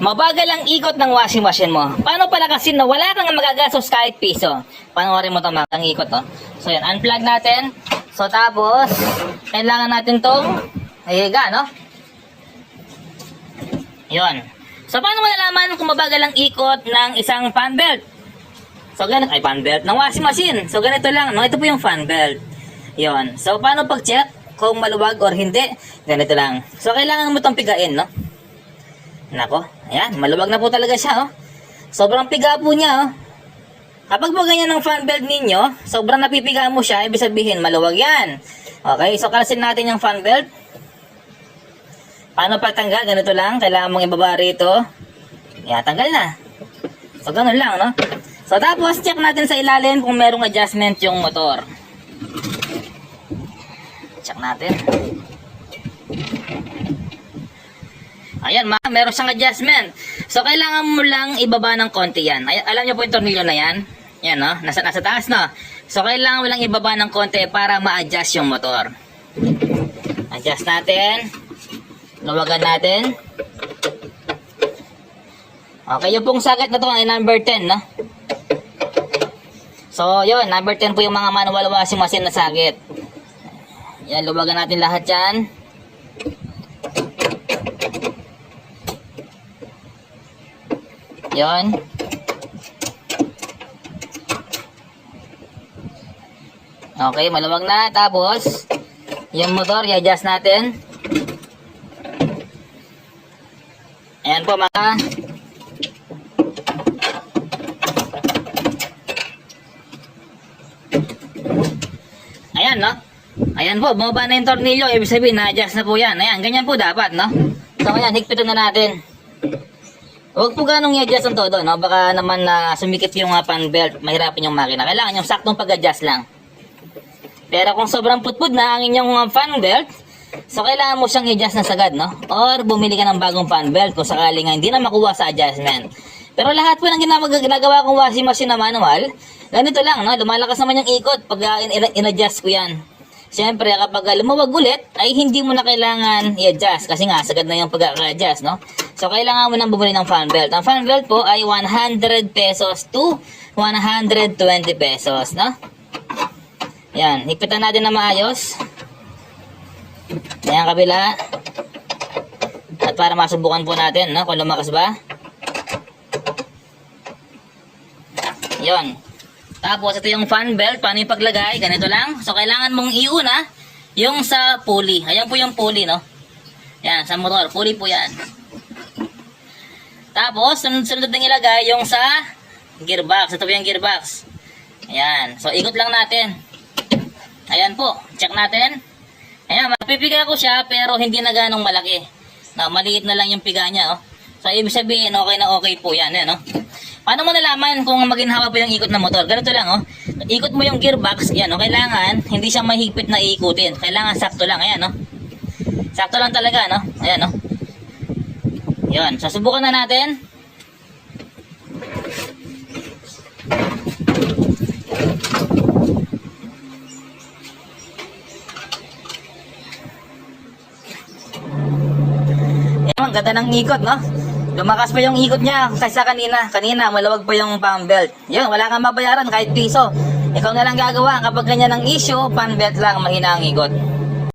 Mabagal ang ikot ng washing machine mo. Paano palakasin na wala kang magagastos kahit piso? Panoorin mo ito ang ikot. Oh. So yan, unplug natin. So tapos, kailangan natin itong higa, no? Yun. So paano mo nalaman kung mabagal ang ikot ng isang fan belt? So ganito, ay fan belt ng washing machine. So ganito lang, no? Ito po yung fan belt. Yun. So paano pag-check kung maluwag or hindi? Ganito lang. So kailangan mo itong pigain, no? Nako, ayan, maluwag na po talaga siya, oh. Sobrang piga po niya, oh. Kapag po ganyan ang fan belt ninyo, sobrang napipiga mo siya, ibig sabihin, maluwag yan. Okay, so kalasin natin yung fan belt. Paano pagtanggal? Ganito lang, kailangan mong ibaba rito. Ayan, tanggal na. So, ganun lang, no? So, tapos, check natin sa ilalim kung merong adjustment yung motor. Check natin. Ayan, meron siyang adjustment. So, kailangan mo lang ibaba ng konti yan. Ayan, alam niyo po yung tornilyo na yan? Yan, no? Nasa taas, no? So, kailangan mo lang ibaba ng konti para ma-adjust yung motor. Adjust natin. Luwagan natin. Okay, yung pong sakit na to ay number 10, no? So, yun, number 10 po yung mga manual washing machine na sakit. Yan, luwagan natin lahat yan. Yon. Okay, maluwag na. Tapos, yung motor, i-adjust natin. Ayan po mga. Ayan, no? Ayan po, bumaba na yung tornilyo. Ibig sabihin, na-adjust na po yan. Ayan, ganyan po dapat, no? So, ayan, higpitan na natin. Huwag po ganong i-adjust ang todo, no? Baka naman na sumikip yung fan belt, mahirapin yung makina. Kailangan yung saktong pag-adjust lang. Pero kung sobrang putpud na ang inyong fan belt, so kailangan mo siyang i-adjust na sagad, no? Or bumili ka ng bagong fan belt kung sakaling nga hindi na makuha sa adjustment. Pero lahat po ng ginagawa kong washing machine na manual, ganito lang, no? Lumalakas naman yung ikot pag in-adjust ko yan. Siyempre, kapag lumawag ulit, ay hindi mo na kailangan i-adjust kasi nga, sagad na yung pag-adjust, no? So, kailangan mo nang bumili ng fan belt. Ang fan belt po ay 100 pesos to 120 pesos, no? Yan, higpitan natin na maayos. Yan, kabila. At para masubukan po natin, no? Kung lumakas ba. Yon. Tapos, ito yung fan belt. Paano yung paglagay? Ganito lang. So, kailangan mong iuna yung sa pulley. Ayan po yung pulley, no? Yan, sa motor. Pulley po yan. Tapos, sunod na ilagay yung sa gearbox. Ito po yung gearbox. Ayan. So, ikot lang natin. Ayan po. Check natin. Ayan, mapipiga ko siya, pero hindi na ganong malaki. No, maliit na lang yung piga niya, oh. So, ibig sabihin, okay na okay po yan, no? Paano mo nalaman kung maginhawa pa yung ikot ng motor? Ganito lang, oh. Ikot mo yung gearbox, yan, oh. Kailangan, hindi siya mahigpit na iikutin. Kailangan sakto lang, ayan, oh. Sakto lang talaga, no? Ayan, oh. Yan, susubukan na natin. Yan, ang ganda ng ikot, no? Lumakas pa yung ikot niya kaysa kanina. Kanina, malawag pa yung fan belt. Yun, wala kang mabayaran kahit piso. Ikaw na lang gagawa. Kapag ganyan ang issue, fan belt lang, mahina ang ikot.